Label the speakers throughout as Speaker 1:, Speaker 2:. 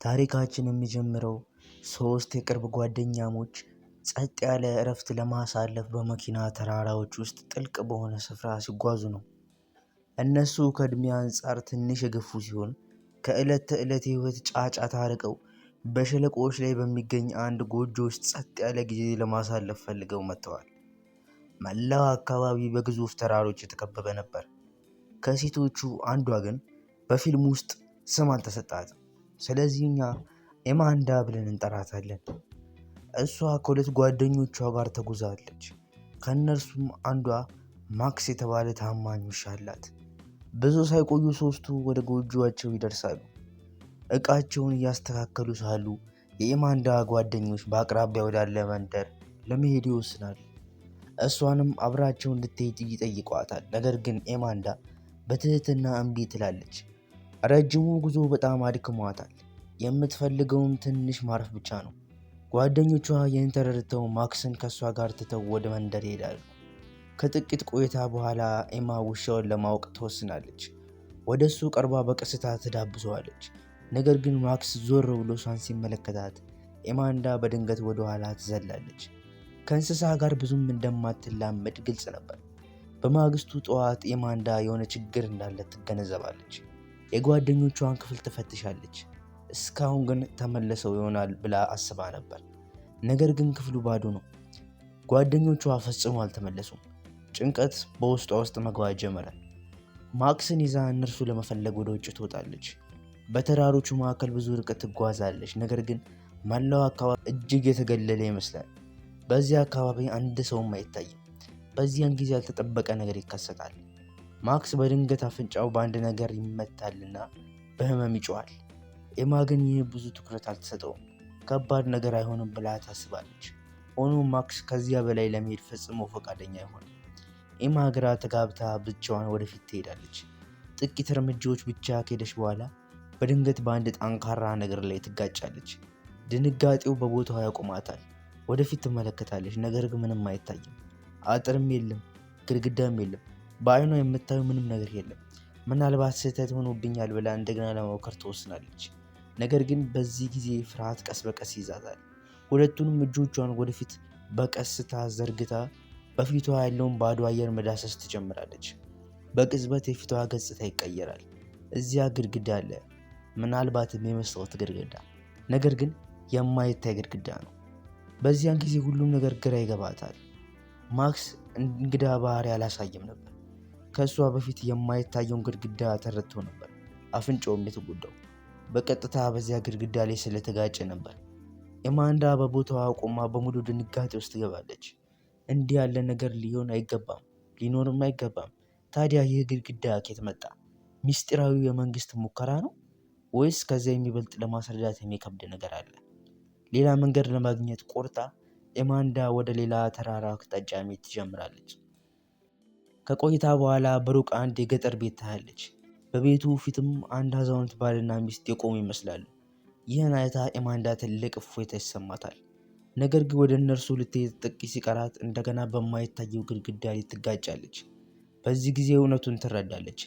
Speaker 1: ታሪካችን የሚጀምረው ሶስት የቅርብ ጓደኛሞች ጸጥ ያለ እረፍት ለማሳለፍ በመኪና ተራራዎች ውስጥ ጥልቅ በሆነ ስፍራ ሲጓዙ ነው። እነሱ ከእድሜ አንጻር ትንሽ የገፉ ሲሆን ከዕለት ተዕለት የህይወት ጫጫታ ርቀው በሸለቆዎች ላይ በሚገኝ አንድ ጎጆ ውስጥ ጸጥ ያለ ጊዜ ለማሳለፍ ፈልገው መጥተዋል። መላው አካባቢ በግዙፍ ተራሮች የተከበበ ነበር። ከሴቶቹ አንዷ ግን በፊልም ውስጥ ስም አልተሰጣትም። ስለዚህ እኛ ኤማንዳ ብለን እንጠራታለን። እሷ ከሁለት ጓደኞቿ ጋር ተጉዛለች። ከእነርሱም አንዷ ማክስ የተባለ ታማኝ ውሻ አላት። ብዙ ሳይቆዩ ሶስቱ ወደ ጎጆአቸው ይደርሳሉ። እቃቸውን እያስተካከሉ ሳሉ የኤማንዳ ጓደኞች በአቅራቢያ ወዳለ መንደር ለመሄድ ይወስናሉ። እሷንም አብራቸው እንድትሄድ ይጠይቋታል። ነገር ግን ኤማንዳ በትህትና እምቢ ትላለች። ረጅሙ ጉዞ በጣም አድክሟታል። የምትፈልገውም ትንሽ ማረፍ ብቻ ነው። ጓደኞቿ ይህን ተረድተው ማክስን ከእሷ ጋር ትተው ወደ መንደር ይሄዳሉ። ከጥቂት ቆይታ በኋላ ኤማ ውሻውን ለማወቅ ትወስናለች። ወደ እሱ ቀርባ በቀስታ ትዳብሰዋለች። ነገር ግን ማክስ ዞር ብሎ እሷን ሲመለከታት ኤማንዳ በድንገት ወደ ኋላ ትዘላለች። ከእንስሳ ጋር ብዙም እንደማትላመድ ግልጽ ነበር። በማግስቱ ጠዋት ኤማንዳ የሆነ ችግር እንዳለ ትገነዘባለች። የጓደኞቿን ክፍል ትፈትሻለች። እስካሁን ግን ተመልሰው ይሆናል ብላ አስባ ነበር። ነገር ግን ክፍሉ ባዶ ነው። ጓደኞቿ ፈጽሞ አልተመለሱም። ጭንቀት በውስጧ ውስጥ መግባት ጀመረ። ማክስን ይዛ እነርሱ ለመፈለግ ወደ ውጭ ትወጣለች። በተራሮቹ መካከል ብዙ ርቀት ትጓዛለች። ነገር ግን መላው አካባቢ እጅግ የተገለለ ይመስላል። በዚህ አካባቢ አንድ ሰውም አይታይም። በዚያን ጊዜ ያልተጠበቀ ነገር ይከሰታል። ማክስ በድንገት አፍንጫው በአንድ ነገር ይመታልና በህመም ይጮሃል። ኤማ ግን ይህ ብዙ ትኩረት አልተሰጠውም። ከባድ ነገር አይሆንም ብላ ታስባለች። ሆኖም ማክስ ከዚያ በላይ ለመሄድ ፈጽሞ ፈቃደኛ አይሆንም። ኤማ ግራ ተጋብታ ብቻዋን ወደፊት ትሄዳለች። ጥቂት እርምጃዎች ብቻ ከሄደች በኋላ በድንገት በአንድ ጠንካራ ነገር ላይ ትጋጫለች። ድንጋጤው በቦታው ያቆማታል። ወደፊት ትመለከታለች፣ ነገር ግን ምንም አይታይም። አጥርም የለም፣ ግድግዳም የለም። በአይኗ የምታየው ምንም ነገር የለም። ምናልባት ስህተት ሆኖብኛል ብላ እንደገና ለመሞከር ትወስናለች። ነገር ግን በዚህ ጊዜ ፍርሃት ቀስ በቀስ ይዛታል። ሁለቱንም እጆቿን ወደፊት በቀስታ ዘርግታ በፊቷ ያለውን ባዶ አየር መዳሰስ ትጀምራለች። በቅጽበት የፊቷ ገጽታ ይቀየራል። እዚያ ግድግዳ አለ፣ ምናልባትም የመስታወት ግድግዳ፣ ነገር ግን የማይታይ ግድግዳ ነው። በዚያን ጊዜ ሁሉም ነገር ግራ ይገባታል። ማክስ እንግዳ ባህሪ አላሳየም ነበር። ከእሷ በፊት የማይታየውን ግድግዳ ተረድቶ ነበር። አፍንጫውም የተጎዳው በቀጥታ በዚያ ግድግዳ ላይ ስለተጋጨ ነበር። ኤማንዳ በቦታዋ ቆማ በሙሉ ድንጋጤ ውስጥ ትገባለች። እንዲህ ያለ ነገር ሊሆን አይገባም፣ ሊኖርም አይገባም። ታዲያ ይህ ግድግዳ ከየት መጣ? ሚስጢራዊ የመንግስት ሙከራ ነው ወይስ ከዚያ የሚበልጥ ለማስረዳት የሚከብድ ነገር አለ? ሌላ መንገድ ለማግኘት ቆርጣ ኤማንዳ ወደ ሌላ ተራራ አቅጣጫ መሄድ ትጀምራለች። ከቆይታ በኋላ በሩቅ አንድ የገጠር ቤት ታያለች። በቤቱ ፊትም አንድ አዛውንት ባልና ሚስት የቆሙ ይመስላሉ። ይህን አይታ ኤማንዳ ትልቅ እፎይታ ይሰማታል። ነገር ግን ወደ እነርሱ ልትሄድ ጥቂት ሲቀራት እንደገና በማይታየው ግድግዳ ላይ ትጋጫለች። በዚህ ጊዜ እውነቱን ትረዳለች።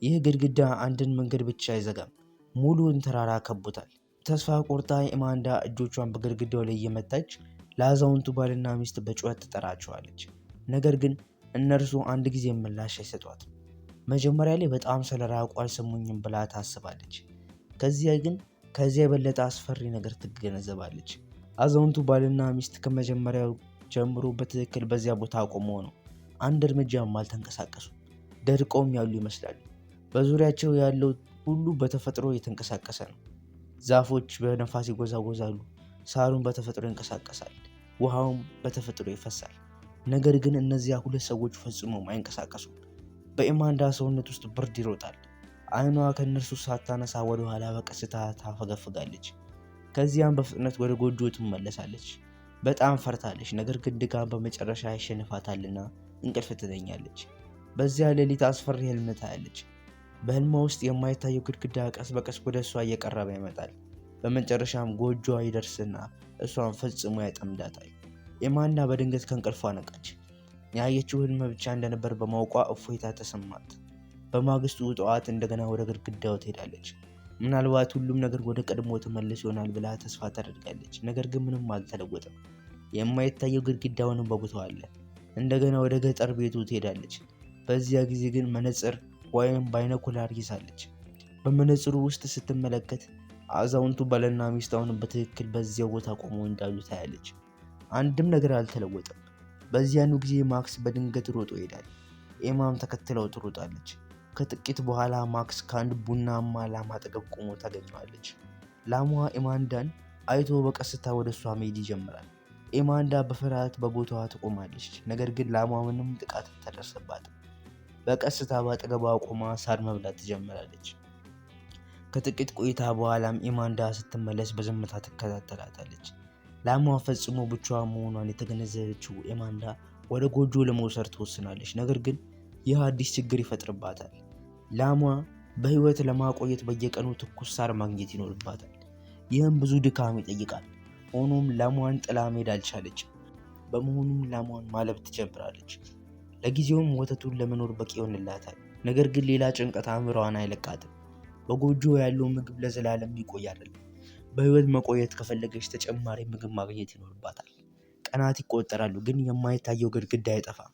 Speaker 1: ይህ ግድግዳ አንድን መንገድ ብቻ አይዘጋም፣ ሙሉውን ተራራ ከቦታል። ተስፋ ቆርጣ ኤማንዳ እጆቿን በግድግዳው ላይ እየመታች ለአዛውንቱ ባልና ሚስት በጩኸት ትጠራቸዋለች። ነገር ግን እነርሱ አንድ ጊዜ ምላሽ አይሰጧትም። መጀመሪያ ላይ በጣም ስለራቁ አልሰሙኝም ብላ ታስባለች። ከዚያ የበለጠ አስፈሪ ነገር ትገነዘባለች። አዛውንቱ ባልና ሚስት ከመጀመሪያው ጀምሮ በትክክል በዚያ ቦታ ቆመው ነው። አንድ እርምጃም አልተንቀሳቀሱ። ደርቀውም ያሉ ይመስላሉ። በዙሪያቸው ያለው ሁሉ በተፈጥሮ የተንቀሳቀሰ ነው። ዛፎች በነፋስ ይጎዛጎዛሉ። ሳሩን በተፈጥሮ ይንቀሳቀሳል። ውሃውም በተፈጥሮ ይፈሳል። ነገር ግን እነዚያ ሁለት ሰዎች ፈጽሞም አይንቀሳቀሱም። በኤማንዳ ሰውነት ውስጥ ብርድ ይሮጣል። አይኗ ከእነርሱ ሳታነሳ ወደ ኋላ በቀስታ ታፈገፍጋለች። ከዚያም በፍጥነት ወደ ጎጆ ትመለሳለች። በጣም ፈርታለች። ነገር ግን ድካም በመጨረሻ ያሸንፋታልና እንቅልፍ ትተኛለች። በዚያ ሌሊት አስፈሪ ህልም ታያለች። በህልሟ ውስጥ የማይታየው ግድግዳ ቀስ በቀስ ወደ እሷ እየቀረበ ይመጣል። በመጨረሻም ጎጆዋ ይደርስና እሷን ፈጽሞ ያጠምዳታል። ኤማንዳ በድንገት ከእንቅልፏ ነቃች። ያየችው ህልም ብቻ እንደነበር በማወቋ እፎይታ ተሰማት። በማግስቱ ጠዋት እንደገና ወደ ግድግዳው ትሄዳለች። ምናልባት ሁሉም ነገር ወደ ቀድሞ ተመልሶ ይሆናል ብላ ተስፋ ታደርጋለች። ነገር ግን ምንም አልተለወጠም። የማይታየው ግድግዳውንም በቦታው አለ። እንደገና ወደ ገጠር ቤቱ ትሄዳለች። በዚያ ጊዜ ግን መነጽር ወይም ባይኖኩላር ይዛለች። በመነጽሩ ውስጥ ስትመለከት አዛውንቱ ባልና ሚስት አሁን በትክክል በዚያው ቦታ ቆመው እንዳሉ ታያለች። አንድም ነገር አልተለወጠም። በዚያኑ ጊዜ ማክስ በድንገት ሮጦ ይሄዳል። ኤማም ተከትለው ትሮጣለች። ከጥቂት በኋላ ማክስ ከአንድ ቡናማ ላም አጠገብ ቆሞ ታገኘዋለች። ላሟ ኤማንዳን አይቶ በቀስታ ወደ እሷ መሄድ ይጀምራል። ኤማንዳ በፍርሃት በቦታዋ ትቆማለች። ነገር ግን ላሟ ምንም ጥቃት አልደረሰባትም። በቀስታ በአጠገቧ ቆማ ሳር መብላት ትጀምራለች። ከጥቂት ቆይታ በኋላም ኤማንዳ ስትመለስ በዝምታ ትከታተላታለች። ላሟ ፈጽሞ ብቻዋን መሆኗን የተገነዘበችው ኤማንዳ ወደ ጎጆ ለመውሰድ ትወስናለች። ነገር ግን ይህ አዲስ ችግር ይፈጥርባታል። ላሟ በሕይወት ለማቆየት በየቀኑ ትኩስ ሳር ማግኘት ይኖርባታል። ይህም ብዙ ድካም ይጠይቃል። ሆኖም ላሟን ጥላ መሄድ አልቻለችም። በመሆኑም ላሟን ማለብ ትጀምራለች። ለጊዜውም ወተቱን ለመኖር በቂ ይሆንላታል። ነገር ግን ሌላ ጭንቀት አእምሮዋን አይለቃትም። በጎጆ ያለው ምግብ ለዘላለም ይቆይ አይደለም። በሕይወት መቆየት ከፈለገች ተጨማሪ ምግብ ማግኘት ይኖርባታል። ቀናት ይቆጠራሉ፣ ግን የማይታየው ግድግዳ አይጠፋም።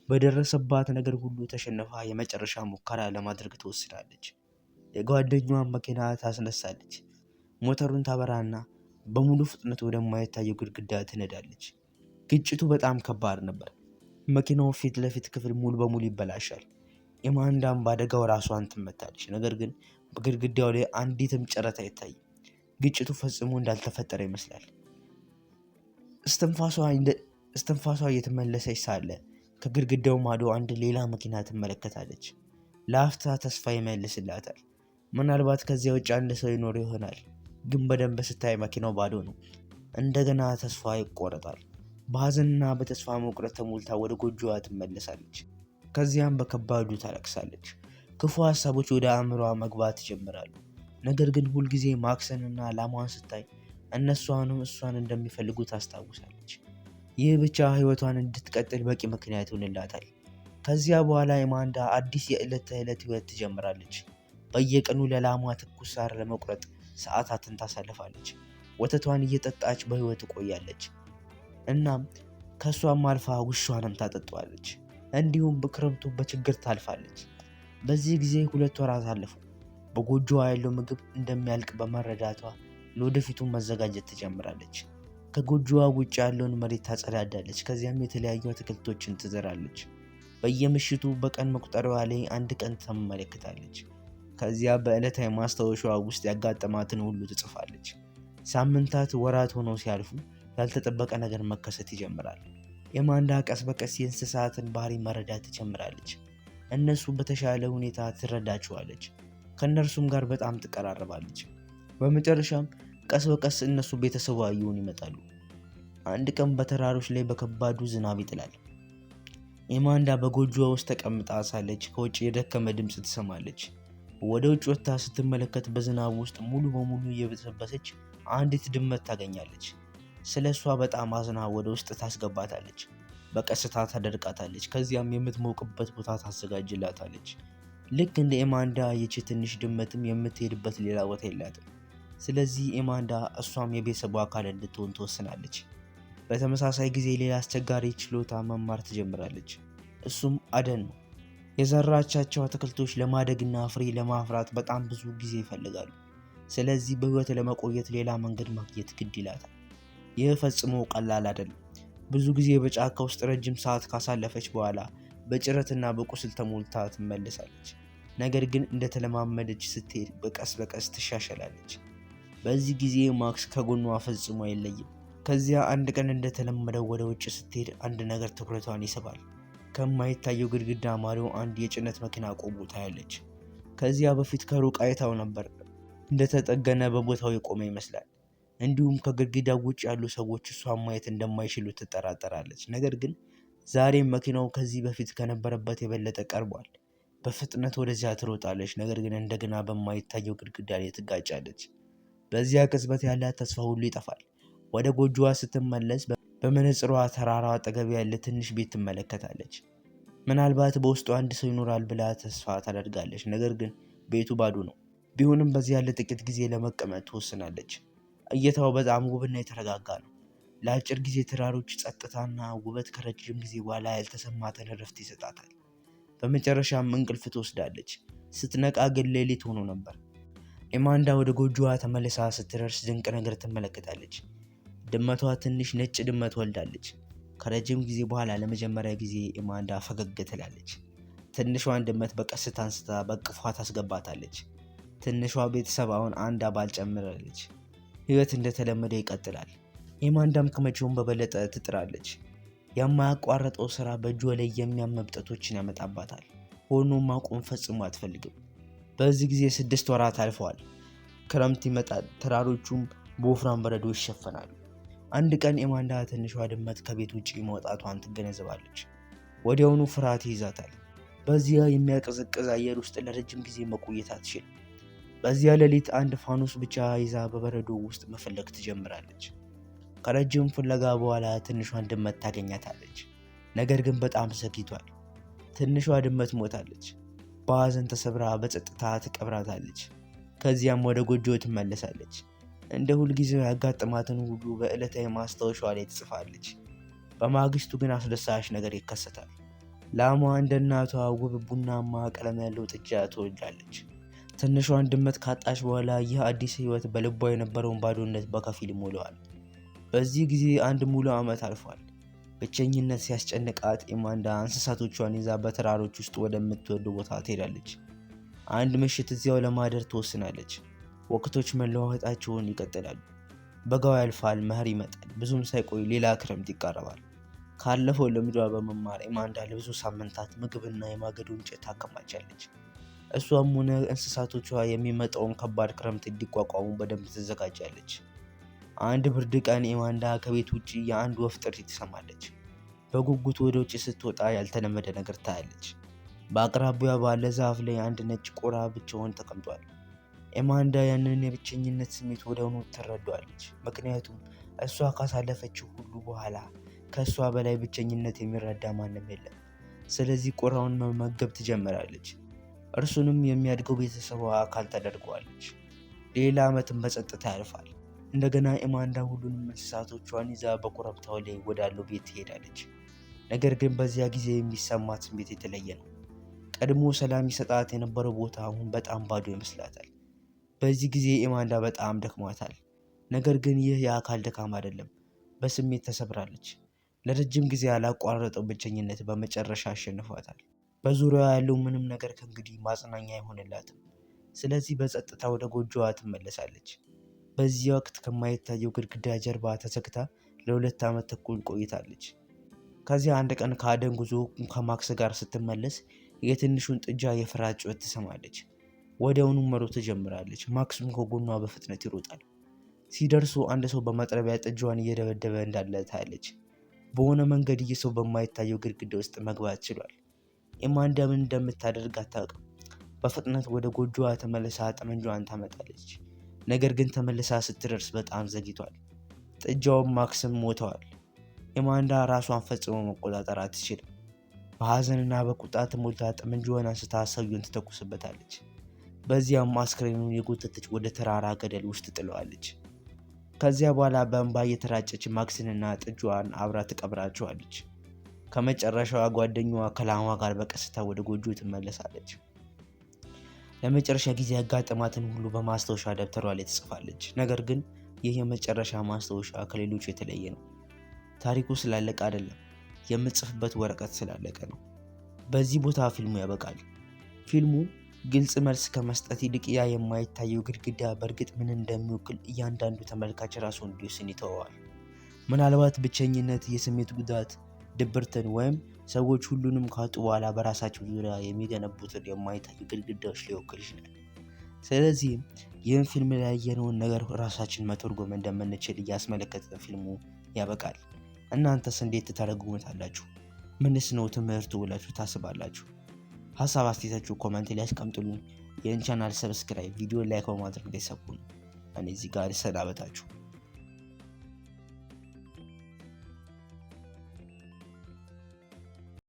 Speaker 1: በደረሰባት ነገር ሁሉ ተሸንፋ የመጨረሻ ሙከራ ለማድረግ ትወስናለች። የጓደኛዋን መኪና ታስነሳለች። ሞተሩን ታበራና በሙሉ ፍጥነት ወደማይታየው ግድግዳ ትነዳለች። ግጭቱ በጣም ከባድ ነበር። መኪናው ፊት ለፊት ክፍል ሙሉ በሙሉ ይበላሻል። ኤማንዳም በአደጋው ራሷን ትመታለች። ነገር ግን በግድግዳው ላይ አንዲትም ጨረታ አይታይም። ግጭቱ ፈጽሞ እንዳልተፈጠረ ይመስላል። እስትንፋሷ እየተመለሰች ሳለ ከግድግዳው ማዶ አንድ ሌላ መኪና ትመለከታለች። ለአፍታ ተስፋ ይመልስላታል። ምናልባት ከዚያ ውጭ አንድ ሰው ይኖር ይሆናል። ግን በደንብ ስታይ መኪናው ባዶ ነው። እንደገና ተስፋ ይቆረጣል። በሐዘንና በተስፋ መቁረጥ ተሞልታ ወደ ጎጆዋ ትመለሳለች። ከዚያም በከባዱ ታለቅሳለች። ክፉ ሀሳቦች ወደ አእምሮዋ መግባት ይጀምራሉ። ነገር ግን ሁልጊዜ ማክስንና ላሟን ስታይ እነሷንም እሷን እንደሚፈልጉ ታስታውሳለች። ይህ ብቻ ሕይወቷን እንድትቀጥል በቂ ምክንያት ይሆንላታል። ከዚያ በኋላ ኤማንዳ አዲስ የዕለት ተዕለት ሕይወት ትጀምራለች። በየቀኑ ለላሟ ትኩስ ሳር ለመቁረጥ ሰዓታትን ታሳልፋለች። ወተቷን እየጠጣች በሕይወት ትቆያለች። እናም ከእሷም አልፋ ውሻዋንም ታጠጣዋለች። እንዲሁም በክረምቱ በችግር ታልፋለች። በዚህ ጊዜ 2 ወራት አለፉ። በጎጆዋ ያለው ምግብ እንደሚያልቅ በመረዳቷ ለወደፊቱ መዘጋጀት ትጀምራለች። ከጎጆዋ ውጭ ያለውን መሬት ታጸዳዳለች። ከዚያም የተለያዩ አትክልቶችን ትዘራለች። በየምሽቱ በቀን መቁጠሪያዋ ላይ አንድ ቀን ትመለከታለች። ከዚያ በዕለታዊ ማስታወሻዋ ውስጥ ያጋጠማትን ሁሉ ትጽፋለች። ሳምንታት፣ ወራት ሆነው ሲያልፉ ያልተጠበቀ ነገር መከሰት ይጀምራል። ኤማንዳ ቀስ በቀስ የእንስሳትን ባህሪ መረዳት ትጀምራለች። እነሱ በተሻለ ሁኔታ ትረዳቸዋለች። ከእነርሱም ጋር በጣም ትቀራረባለች። በመጨረሻም ቀስ በቀስ እነሱ ቤተሰቧ እየሆኑ ይመጣሉ። አንድ ቀን በተራሮች ላይ በከባዱ ዝናብ ይጥላል። ኤማንዳ በጎጆዋ ውስጥ ተቀምጣ ሳለች ከውጭ የደከመ ድምፅ ትሰማለች። ወደ ውጭ ወጥታ ስትመለከት በዝናብ ውስጥ ሙሉ በሙሉ እየበሰበሰች አንዲት ድመት ታገኛለች። ስለ እሷ በጣም አዝና ወደ ውስጥ ታስገባታለች። በቀስታ ታደርቃታለች። ከዚያም የምትሞቅበት ቦታ ታዘጋጅላታለች። ልክ እንደ ኤማንዳ ይቺ ትንሽ ድመትም የምትሄድበት ሌላ ቦታ የላትም። ስለዚህ ኤማንዳ እሷም የቤተሰቧ አካል እንድትሆን ትወስናለች። በተመሳሳይ ጊዜ ሌላ አስቸጋሪ ችሎታ መማር ትጀምራለች። እሱም አደን ነው። የዘራቻቸው አትክልቶች ለማደግና ፍሬ ለማፍራት በጣም ብዙ ጊዜ ይፈልጋሉ። ስለዚህ በሕይወት ለመቆየት ሌላ መንገድ ማግኘት ግድ ይላታል። ይህ ፈጽሞ ቀላል አይደለም። ብዙ ጊዜ በጫካ ውስጥ ረጅም ሰዓት ካሳለፈች በኋላ በጭረትና በቁስል ተሞልታ ትመለሳለች። ነገር ግን እንደተለማመደች ስትሄድ በቀስ በቀስ ትሻሻላለች። በዚህ ጊዜ ማክስ ከጎኗ ፈጽሞ አይለይም። ከዚያ አንድ ቀን እንደተለመደው ወደ ውጭ ስትሄድ አንድ ነገር ትኩረቷን ይስባል። ከማይታየው ግድግዳ ማዶ አንድ የጭነት መኪና ቆሞ ታያለች። ከዚያ በፊት ከሩቅ አይታው ነበር። እንደተጠገነ በቦታው የቆመ ይመስላል። እንዲሁም ከግድግዳው ውጭ ያሉ ሰዎች እሷን ማየት እንደማይችሉ ትጠራጠራለች። ነገር ግን ዛሬም መኪናው ከዚህ በፊት ከነበረበት የበለጠ ቀርቧል። በፍጥነት ወደዚያ ትሮጣለች። ነገር ግን እንደገና በማይታየው ግድግዳ ላይ ትጋጫለች። በዚያ ቅጽበት ያላት ተስፋ ሁሉ ይጠፋል። ወደ ጎጆዋ ስትመለስ በመነጽሯ ተራራው አጠገብ ያለ ትንሽ ቤት ትመለከታለች። ምናልባት በውስጡ አንድ ሰው ይኖራል ብላ ተስፋ ታደርጋለች። ነገር ግን ቤቱ ባዶ ነው። ቢሆንም በዚህ ያለ ጥቂት ጊዜ ለመቀመጥ ትወስናለች። እይታው በጣም ውብና የተረጋጋ ነው። ለአጭር ጊዜ ተራሮች ጸጥታና ውበት ከረጅም ጊዜ በኋላ ያልተሰማትን እረፍት ይሰጣታል። በመጨረሻም እንቅልፍ ትወስዳለች። ስትነቃ ግን ሌሊት ሆኖ ነበር። ኤማንዳ ወደ ጎጆዋ ተመልሳ ስትደርስ ድንቅ ነገር ትመለከታለች። ድመቷ ትንሽ ነጭ ድመት ወልዳለች። ከረጅም ጊዜ በኋላ ለመጀመሪያ ጊዜ ኤማንዳ ፈገግ ትላለች። ትንሿን ድመት በቀስታ አንስታ በቅፏ ታስገባታለች። ትንሿ ቤተሰብ አሁን አንድ አባል ጨምራለች። ህይወት እንደተለመደ ይቀጥላል። ኤማንዳም ከመቼውም በበለጠ ትጥራለች። የማያቋርጠው ስራ በእጇ ላይ የሚያም እብጠቶችን ያመጣባታል። ሆኖም ማቆም ፈጽሞ አትፈልግም። በዚህ ጊዜ 6 ወራት አልፈዋል። ክረምት ይመጣል። ተራሮቹም በወፍራም በረዶ ይሸፈናሉ። አንድ ቀን ኤማንዳ ትንሿ ድመት ከቤት ውጪ መውጣቷን ትገነዘባለች። ወዲያውኑ ፍርሃት ይይዛታል። በዚያ የሚያቀዘቅዝ አየር ውስጥ ለረጅም ጊዜ መቆየት አትችልም። በዚያ ሌሊት አንድ ፋኖስ ብቻ ይዛ በበረዶ ውስጥ መፈለግ ትጀምራለች። ከረጅም ፍለጋ በኋላ ትንሿን ድመት ታገኛታለች። ነገር ግን በጣም ዘግይቷል። ትንሿ ድመት ሞታለች። በሐዘን ተሰብራ በጸጥታ ትቀብራታለች። ከዚያም ወደ ጎጆ ትመለሳለች። እንደ ሁልጊዜው ያጋጠማትን ሁሉ በዕለታዊ ማስታወሻዋ ላይ ትጽፋለች። በማግስቱ ግን አስደሳች ነገር ይከሰታል። ላሟ እንደ እናቷ ውብ ቡናማ ቀለም ያለው ጥጃ ትወልዳለች። ትንሿን ድመት ካጣች በኋላ ይህ አዲስ ህይወት በልቧ የነበረውን ባዶነት በከፊል ይሞላዋል። በዚህ ጊዜ አንድ ሙሉ ዓመት አልፏል። ብቸኝነት ሲያስጨንቃት ኤማንዳ እንስሳቶቿን ይዛ በተራሮች ውስጥ ወደምትወደው ቦታ ትሄዳለች። አንድ ምሽት እዚያው ለማደር ትወስናለች። ወቅቶች መለዋወጣቸውን ይቀጥላሉ። በጋው ያልፋል፣ መኸር ይመጣል። ብዙም ሳይቆይ ሌላ ክረምት ይቃረባል። ካለፈው ልምዷ በመማር ኤማንዳ ለብዙ ሳምንታት ምግብና የማገዶ እንጨት ታከማቻለች። እሷም ሆነ እንስሳቶቿ የሚመጣውን ከባድ ክረምት እንዲቋቋሙ በደንብ ትዘጋጃለች። አንድ ብርድ ቀን ኤማንዳ ከቤት ውጭ የአንድ ወፍ ጥሪ ትሰማለች። በጉጉት ወደ ውጭ ስትወጣ ያልተለመደ ነገር ታያለች። በአቅራቢያ ባለ ዛፍ ላይ አንድ ነጭ ቆራ ብቻውን ተቀምጧል። ኤማንዳ ያንን የብቸኝነት ስሜት ወዲያውኑ ትረዳዋለች። ምክንያቱም እሷ ካሳለፈችው ሁሉ በኋላ ከእሷ በላይ ብቸኝነት የሚረዳ ማንም የለም። ስለዚህ ቆራውን መመገብ ትጀምራለች። እርሱንም የሚያድገው ቤተሰቧ አካል ታደርገዋለች። ሌላ ዓመትም በጸጥታ ያልፋል። እንደገና ኤማንዳ ሁሉንም እንስሳቶቿን ይዛ በኮረብታው ላይ ወዳለው ቤት ትሄዳለች። ነገር ግን በዚያ ጊዜ የሚሰማት ስሜት የተለየ ነው። ቀድሞ ሰላም ይሰጣት የነበረው ቦታ አሁን በጣም ባዶ ይመስላታል። በዚህ ጊዜ ኤማንዳ በጣም ደክሟታል። ነገር ግን ይህ የአካል ድካም አይደለም፣ በስሜት ተሰብራለች። ለረጅም ጊዜ ያላቋረጠው ብቸኝነት በመጨረሻ አሸንፏታል። በዙሪያዋ ያለው ምንም ነገር ከእንግዲህ ማጽናኛ አይሆንላትም። ስለዚህ በጸጥታ ወደ ጎጆዋ ትመለሳለች። በዚህ ወቅት ከማይታየው ግድግዳ ጀርባ ተዘግታ ለ2 ዓመት ተኩል ቆይታለች። ከዚያ አንድ ቀን ከአደን ጉዞ ከማክስ ጋር ስትመለስ የትንሹን ጥጃ የፍርሃት ጩኸት ትሰማለች። ወዲያውኑ መሮጥ ትጀምራለች። ማክስም ከጎኗ በፍጥነት ይሮጣል። ሲደርሱ አንድ ሰው በመጥረቢያ ጥጃዋን እየደበደበ እንዳለ ታያለች። በሆነ መንገድ ይህ ሰው በማይታየው ግድግዳ ውስጥ መግባት ችሏል። ኤማንዳ ምን እንደምታደርግ አታውቅም። በፍጥነት ወደ ጎጆዋ ተመልሳ ጠመንጃዋን ታመጣለች። ነገር ግን ተመልሳ ስትደርስ በጣም ዘግይቷል። ጥጃውም ማክስም ሞተዋል። ኤማንዳ ራሷን ፈጽሞ መቆጣጠር አትችልም። በሐዘንና በቁጣ ተሞልታ ጠመንጃዋን አንስታ ሰውየውን ትተኩስበታለች። በዚያም አስክሬኑን የጎተተች ወደ ተራራ ገደል ውስጥ ጥለዋለች። ከዚያ በኋላ በእንባ እየተራጨች ማክስንና ጥጃዋን አብራ ትቀብራቸዋለች። ከመጨረሻዋ ጓደኛዋ ከላሟ ጋር በቀስታ ወደ ጎጆ ትመለሳለች። ለመጨረሻ ጊዜ ያጋጠማትን ሁሉ በማስታወሻ ደብተሯ ላይ ትጽፋለች። ነገር ግን ይህ የመጨረሻ ማስታወሻ ከሌሎቹ የተለየ ነው። ታሪኩ ስላለቀ አይደለም፣ የምትጽፍበት ወረቀት ስላለቀ ነው። በዚህ ቦታ ፊልሙ ያበቃል። ፊልሙ ግልጽ መልስ ከመስጠት ይልቅ ያ የማይታየው ግድግዳ በእርግጥ ምን እንደሚወክል እያንዳንዱ ተመልካች ራሱ እንዲወስን ይተወዋል። ምናልባት ብቸኝነት፣ የስሜት ጉዳት፣ ድብርትን ወይም ሰዎች ሁሉንም ካጡ በኋላ በራሳቸው ዙሪያ የሚገነቡትን የማይታዩ ግድግዳዎች ሊወክል ይችላል። ስለዚህም ይህን ፊልም ላይ ያየነውን ነገር ራሳችን መተርጎም እንደምንችል እያስመለከተ ፊልሙ ያበቃል። እናንተስ እንዴት ትተረጉሙታላችሁ? ምንስ ነው ትምህርቱ ብላችሁ ታስባላችሁ? ሀሳብ አስተያየታችሁ ኮሜንት ላይ አስቀምጡልኝ። ይህን ቻናል ሰብስክራይብ፣ ቪዲዮ ላይክ በማድረግ ቤተሰብ ሁኑ። እኔ እዚህ ጋር ልሰናበታችሁ።